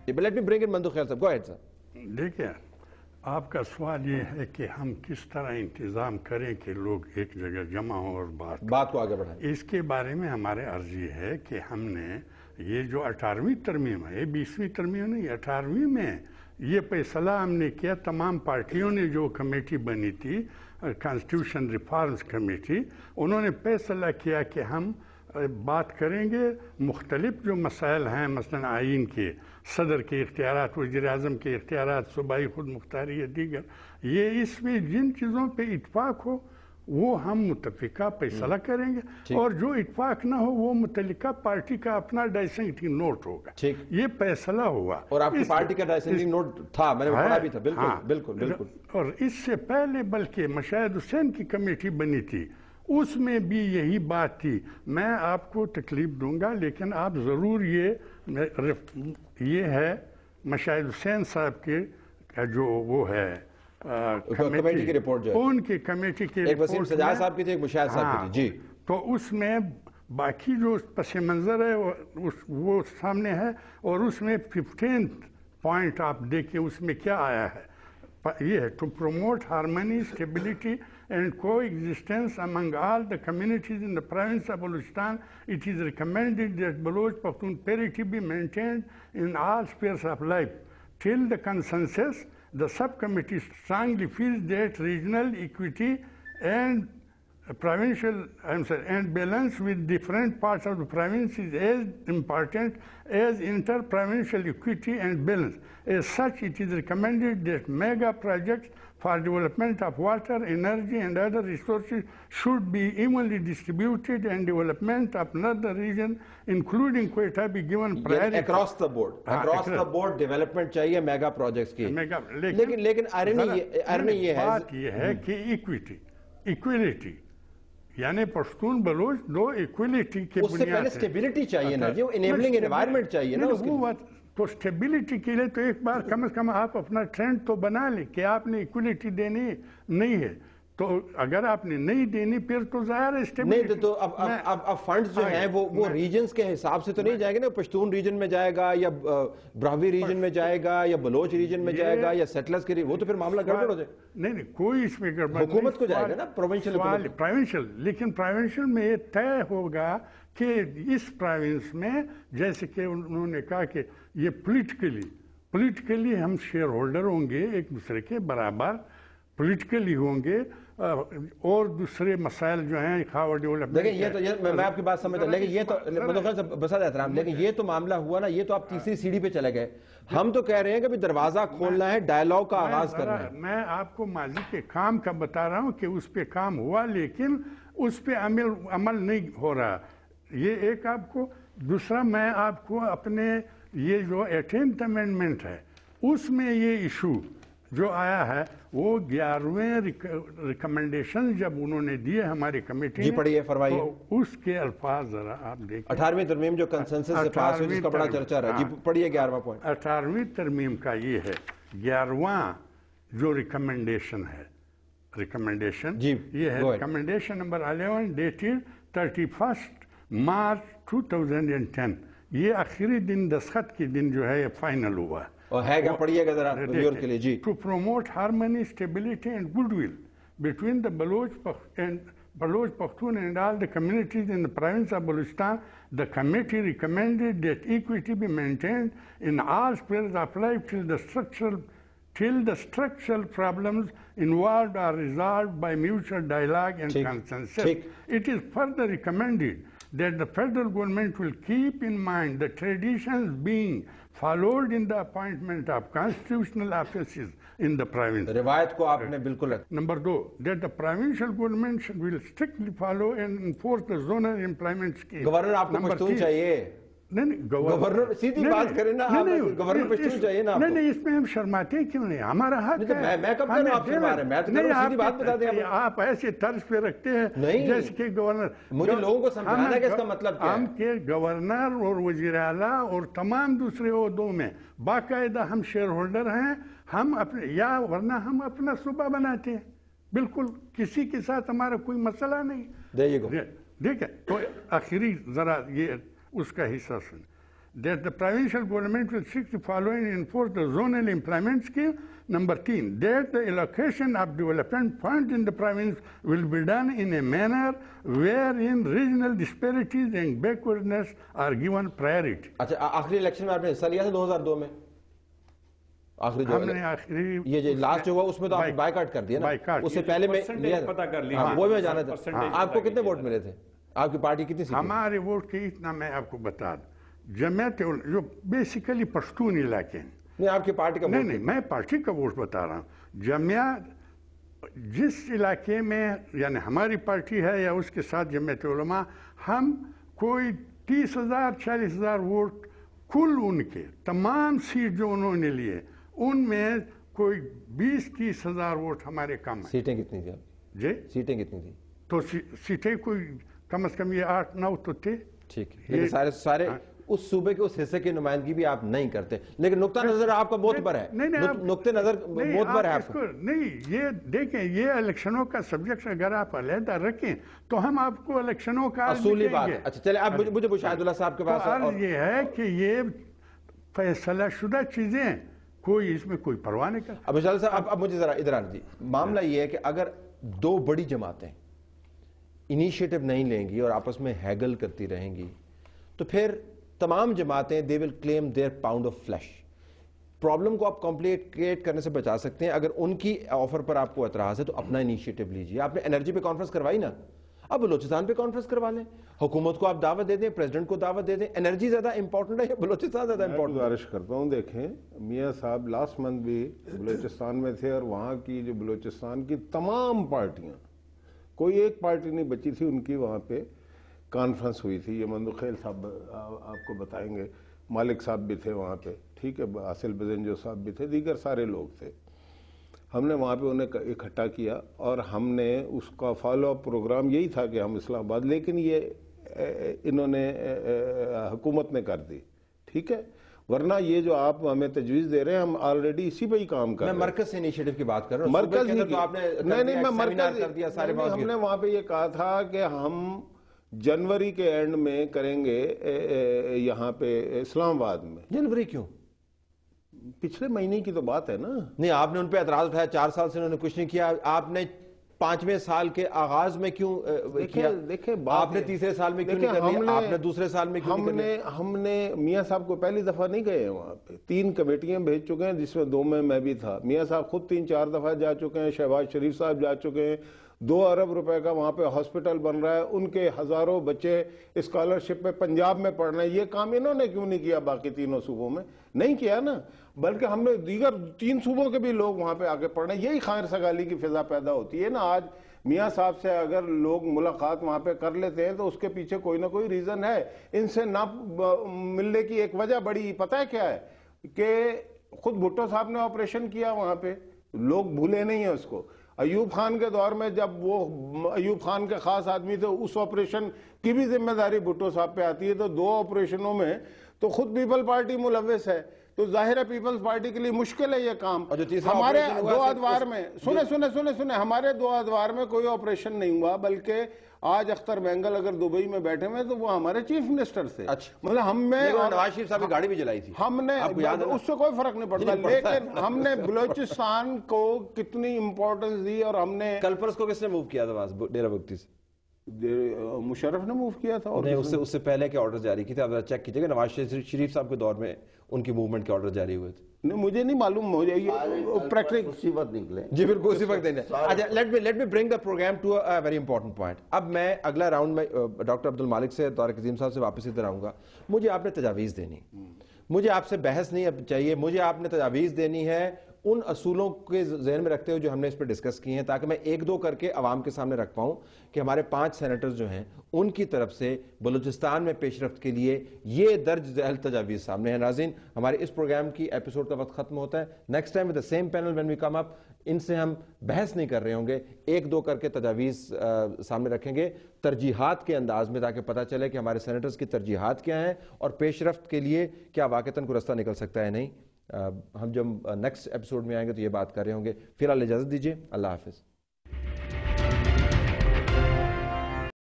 Let me bring in Mandukh Khair sir. Go ahead, sir. دیکھیں آپ کا سوال یہ ہے کہ ہم کس طرح انتظام کریں کہ لوگ ایک جگہ جمع ہوں اور بات کو آگے بڑھائیں. اس کے بارے میں ہمارے عرض یہ ہے کہ ہم نے یہ جو 18ویں ترمیم ہے، 20ویں ترمیم نہیں، 18ویں میں یہ فیصلہ ہم نے کیا، تمام پارٹیوں نے جو کمیٹی بنی تھی کانسٹیٹیوشن ریفارمز کمیٹی، انہوں نے فیصلہ کیا کہ ہم بات کریں گے مختلف جو مسائل ہیں، مثلا آئین کے، صدر کے اختیارات، وزیر اعظم کے اختیارات، صوبائی خود مختاری یا دیگر، یہ اس میں جن چیزوں پہ اتفاق ہو وہ ہم متفقہ فیصلہ کریں گے، اور جو اتفاق نہ ہو وہ متعلقہ پارٹی کا اپنا ڈائسنٹنگ نوٹ ہوگا. یہ فیصلہ ہوا. اور آپ کی پارٹی کا ڈائسنٹنگ نوٹ تھا، میں نے پڑھا بھی تھا. بالکل بالکل. اور اس سے پہلے بلکہ مشاہد حسین کی کمیٹی بنی تھی، اس میں بھی یہی بات تھی. میں آپ کو تکلیف دوں گا لیکن آپ ضرور یہ ہے مشاہد حسین صاحب کے جو وہ ہے کمیٹی کی رپورٹ، جو ان کی کمیٹی کے ایک وسیم سجاد صاحب کی تھی، ایک مشاہد صاحب کی تھی. جی. تو اس میں باقی جو پس منظر ہے وہ سامنے ہے، اور اس میں 15 پوائنٹ آپ دیکھیں اس میں کیا آیا ہے. یہ ہے to promote harmony, stability and coexistence among all the communities in the province of Balochistan. It is recommended that Baloch Pakhtun parity be maintained in all spheres of life. Till the consensus, the subcommittee strongly feels that regional equity and and balance with different parts of the province is as important as inter-provincial equity and balance. As such, it is recommended that mega projects for development of water, energy and other resources should be evenly distributed, and development of another region including Quetta be given priority. Across the board development چاہیے mega projects کی. لیکن ارنی یہ ہے بات یہ ہے کہ equality یعنی پشتون بلوچ دو ایکویلٹی کے بنیاد، اس سے پہلے سٹیبلٹی چاہیے نا، جو انیبلنگ انوائرمنٹ چاہیے نا. تو سٹیبلٹی کے لیے تو ایک بار کم از کم آپ اپنا ٹرینڈ تو بنا لیں کہ آپ نے ایکویلٹی دینی نہیں ہے. تو اگر آپ نے نہیں دینی پھر تو ظاہر ہے نہیں. تو اب فنڈز جو ہیں وہ ریجنز کے حساب سے تو نہیں جائے گا نا. پشتون ریجن میں جائے گا یا براہوی ریجن میں جائے گا یا بلوچ ریجن میں جائے گا یا سیٹلرز کے، وہ تو پھر معاملہ گڑبڑ ہو جائے. نہیں کوئی اس میں گڑبڑ نہیں، حکومت کو جائے گا نا، پروونشل. لیکن پروونشل میں یہ طے ہوگا کہ اس پروونس میں، جیسے کہ انہوں نے کہا کہ یہ پولیٹیکلی ہم شیئر ہولڈر ہوں گے ایک دوسرے کے برابر، پولیٹیکلی ہوں گے، اور دوسرے مسائل جو ہیں خواہ ڈیولپمنٹ. لیکن یہ تو میں آپ کی بات سمجھتا ہوں، لیکن یہ تو بسات احترام، لیکن یہ تو معاملہ ہوا نا، یہ تو آپ تیسری سیڑھی پہ چلے گئے. ہم تو کہہ رہے ہیں کہ دروازہ کھولنا ہے، ڈائیلاگ کا آغاز کرنا ہے. میں آپ کو ماضی کے کام کا بتا رہا ہوں کہ اس پہ کام ہوا لیکن اس پہ عمل نہیں ہو رہا. یہ ایک آپ کو. دوسرا میں آپ کو اپنے یہ جو 18th امینڈمنٹ ہے اس میں یہ ایشو جو آیا ہے وہ 11ویں ریکمنڈیشن جب انہوں نے دیے ہماری کمیٹی جی پڑھیے فرمائیے اس کے الفاظ ذرا آپ دیکھیں. 18ویں ترمیم جو کنسنسس سے پاس ہوئی جس کا بڑا چرچا رہا، جی پڑھیے 11واں پوائنٹ. 18ویں ترمیم کا یہ ہے 11واں جو ریکمنڈیشن ہے، ریکمنڈیشن یہ ہے ریکمنڈیشن نمبر 11 ڈیٹڈ 31 مارچ 2010. یہ آخری دن دستخط کے دن جو ہے یہ فائنل ہوا. اور ہے کیا پڑھیے گا ذرا ویور کے لیے. جی. To promote harmony, stability and good will between the Baloch Pakhtun and all the communities in the province of Balochistan, the committee recommended that equity be maintained in all spheres of life till the structural problems involved are resolved by mutual dialogue and consensus. It is further recommended that the federal government will keep in mind the traditions being followed in the appointment of constitutional offices in the province. روایت کو آپ نے بالکل. Number 2, that the provincial government will strictly follow and enforce the zonal employment scheme. Governor آپ کو پشتون چاہیے. نہیں governor سیدھی بات کریں نا, گورنر پشتون چاہیے نا. نہیں اس میں ہم شرماتے کیوں نہیں, ہمارا حق ہے. میں کب کہہ رہا ہوں آپ شرما رہے ہیں, میں تو کہہ رہا ہوں سیدھی بات بتا دیں. آپ ایسے طرز پہ رکھتے ہیں جیسے کہ گورنر. مجھے لوگوں کو سمجھانا ہے کہ اس کا مطلب کیا ہے. ہم کے گورنر اور وزیر اعلیٰ اور تمام دوسرے عہدوں میں باقاعدہ ہم شیئر ہولڈر ہیں, ہم اپنے یا ورنہ ہم اپنا صوبہ بناتے ہیں, بالکل کسی کے ساتھ ہمارا کوئی مسئلہ نہیں. دیکھیں تو آخری ذرا یہ اس کا حصہ سن. that the provincial government will seek the following enforce the zonal employment scheme. Number 3, that the allocation of development funds in the province will be done in a manner wherein regional disparities and backwardness are given priority. अच्छा, आखिरी election में आपने हिस्सा लिया था 2002 में? आखिरी जो हमने आखिरी ये जो लास्ट जो हुआ उसमें तो आपने बायकॉट कर दिया ना, उससे पहले में पता कर लिया, वो मैं जाना था। आपको कितने वोट मिले थे? आपकी पार्टी कितनी सीटें? हमारे वोट के इतना मैं आपको बता दूं, जमात जो बेसिकली पश्तून इलाके हैं, नहीं आपकी पार्टी का नहीं मैं पार्टी का वोट बता रहा हूँ। जमात जिस इलाके में यानी हमारी पार्टी है या उसके साथ जमात उलमा, हम कोई 30,000 40,000 वोट कुल उनके तमाम सीट जो उन्होंने लिए उनमें कोई 20-30 हजार वोट हमारे कम है। सीटें कितनी थी आपकी? जी सीटें कितनी थी? तो सीटें कोई कम से कम ये 8-9 तो थे। ठीक है, लेकिन सारे उस सूबे के उस हिस्से की नुमाइंदगी भी आप नहीं करते, लेकिन नुक्ता नजर आपका मोतबर है। नुक्ते नजर मोतबर है आपको। नहीं, ये देखें, ये इलेक्शनों का सब्जेक्ट अगर आप अलहदा रखें तो हम आपको इलेक्शनों का असूली बात है। अच्छा चले, अब मुझे मुशाहिदुल्लाह साहब के पास ये है कि ये फैसला शुदा चीजें कोई इसमें कोई परवाह नहीं कर। अब विशाल साहब, अब मुझे जरा इधर आने दीजिए। मामला ये है कि अगर दो बड़ी जमातें इनिशिएटिव नहीं लेंगी और आपस में हैगल करती रहेंगी तो फिर तमाम जमातें they will claim their pound of flesh. Problem को आप कॉम्प्लिकेट करने से बचा सकते हैं। अगर उनकी ऑफर पर आपको एतराज है तो अपना इनिशिएटिव लीजिए। आपने एनर्जी पे कॉन्फ्रेंस करवाई ना, अब बलोचिस्तान पे कॉन्फ्रेंस करवा लें। हुकूमत को आप दावत दे दें, प्रेसिडेंट को दावत दे दें। एनर्जी ज्यादा इंपॉर्टेंट है या बलोचिस्तान ज्यादा इंपॉर्टेंट? गुजारिश करता हूँ, देखें मियाँ साहब लास्ट मंथ भी बलोचिस्तान में थे और वहाँ की जो बलोचिस्तान की तमाम पार्टियाँ, कोई एक पार्टी नहीं बची थी, उनकी वहाँ पे कॉन्फ्रेंस हुई थी। ये मंदू खेल साहब आपको बताएंगे, मालिक साहब भी थे वहाँ पे, ठीक है, हासिल बजेंजो साहब भी थे, दीगर सारे लोग थे। हमने वहाँ पे उन्हें इकट्ठा किया और हमने उसका फॉलो अप प्रोग्राम यही था कि हम इस्लामाबाद, लेकिन ये इन्होंने हुकूमत ने कर दी, ठीक है। वरना ये जो आप हमें तजवीज़ दे रहे हैं, हम ऑलरेडी इसी पे ही काम कर रहे हैं। मरकज से इनिशिएटिव की बात कर रहा हूं। मरकज ही तो आपने नहीं मैं मरकज कर दिया सारे बात। हमने वहाँ पे ये कहा था कि हम जनवरी के एंड में करेंगे यहाँ पे इस्लामाबाद में। जनवरी क्यों? पिछले महीने की तो बात है ना। नहीं, आपने उन पे एतराज उठाया, 4 साल से उन्होंने कुछ नहीं किया। आपने 5वें साल के आगाज में क्यों किया? देखे आपने तीसरे साल में क्यों नहीं कर लिया? आपने दूसरे साल में क्यों नहीं किया? हमने मियाँ साहब को पहली दफा नहीं गए वहाँ पे, 3 कमेटियां भेज चुके हैं जिसमें 2 में मैं भी था। मियाँ साहब खुद 3-4 दफा जा चुके हैं, शहबाज शरीफ साहब जा चुके हैं। 2 अरब रुपए का वहाँ पे हॉस्पिटल बन रहा है, उनके हजारों बच्चे स्कॉलरशिप में पंजाब में पढ़ रहे हैं। ये काम इन्होंने क्यों नहीं किया? बाकी तीनों सूबों में नहीं किया ना, बल्कि हमने दीगर 3 सूबों के भी लोग वहाँ पे आके पढ़ रहे हैं। यही खायर सगाली की फिजा पैदा होती है ना। आज मियाँ साहब से अगर लोग मुलाकात वहाँ पे कर लेते हैं तो उसके पीछे कोई ना कोई रीजन है। इनसे ना मिलने की एक वजह बड़ी पता है क्या है कि खुद भुट्टो साहब ने ऑपरेशन किया वहाँ पे, लोग भूले नहीं है उसको। अयूब खान के दौर में जब वो अयूब खान के खास आदमी थे, उस ऑपरेशन की भी जिम्मेदारी भुट्टो साहब पे आती है। तो 2 ऑपरेशनों में तो खुद पीपल पार्टी मुलव्वस है, तो जाहिर है पीपल्स पार्टी के लिए मुश्किल है ये काम। हमारे 2 अदवार में सुने हमारे 2 अदवार में कोई ऑपरेशन नहीं हुआ, बल्कि आज अख्तर बेंगल अगर दुबई में बैठे हुए तो वो हमारे चीफ मिनिस्टर थे। मतलब हमें नवाज शरीफ साहब की गाड़ी भी जलाई थी हमने, उससे कोई फर्क नहीं पड़ता, लेकिन हमने बलोचिस्तान को कितनी इंपॉर्टेंस दी। और हमने कल परस को किसने मूव किया था डेरा बख्ती से? मुशर्रफ ने मूव किया था। और उससे पहले के ऑर्डर जारी किए थे? आप चेक कीजिएगा, नवाज शरीफ साहब के दौर में उनकी मूवमेंट के ऑर्डर जारी हुए थे। नहीं, मुझे नहीं मालूम, मुझे ये प्रैक्टिकल उसी वक्त निकले। जी बिल्कुल उसी वक्त देने। अच्छा, let me bring the programme to a very important point. अब मैं अगला राउंड में डॉक्टर अब्दुल मालिक से, तारिक अजीम साहब से वापस इधर आऊंगा। मुझे आपने तजावीज़ देनी, मुझे आपसे बहस नहीं अब चाहिए, मुझे आपने तजावीज़ देनी है उन असूलों के जहन में रखते हुए जो हमने इस पर डिस्कस किए हैं, ताकि मैं 1-2 करके अवाम के सामने रख पाऊँ कि हमारे 5 सेनेटर्स जो हैं उनकी तरफ से बलूचिस्तान में पेशरफ्त के लिए ये दर्ज झेल तजावीज़ सामने है। नाज़रीन, हमारे इस प्रोग्राम की एपिसोड का वक्त खत्म होता है। Next time with the same panel when we come up, इनसे हम बहस नहीं कर रहे होंगे, 1-2 करके तजावीज़ सामने रखेंगे तरजीहात के अंदाज में, ताकि पता चले कि हमारे सेनेटर्स की तरजीहात क्या हैं और पेशरफ्त के लिए क्या वाक़तन कोई रास्ता निकल सकता है नहीं। हम जब नेक्स्ट एपिसोड में आएंगे तो ये बात कर रहे होंगे। फिलहाल इजाज़त दीजिए, अल्लाह हाफ़िज़।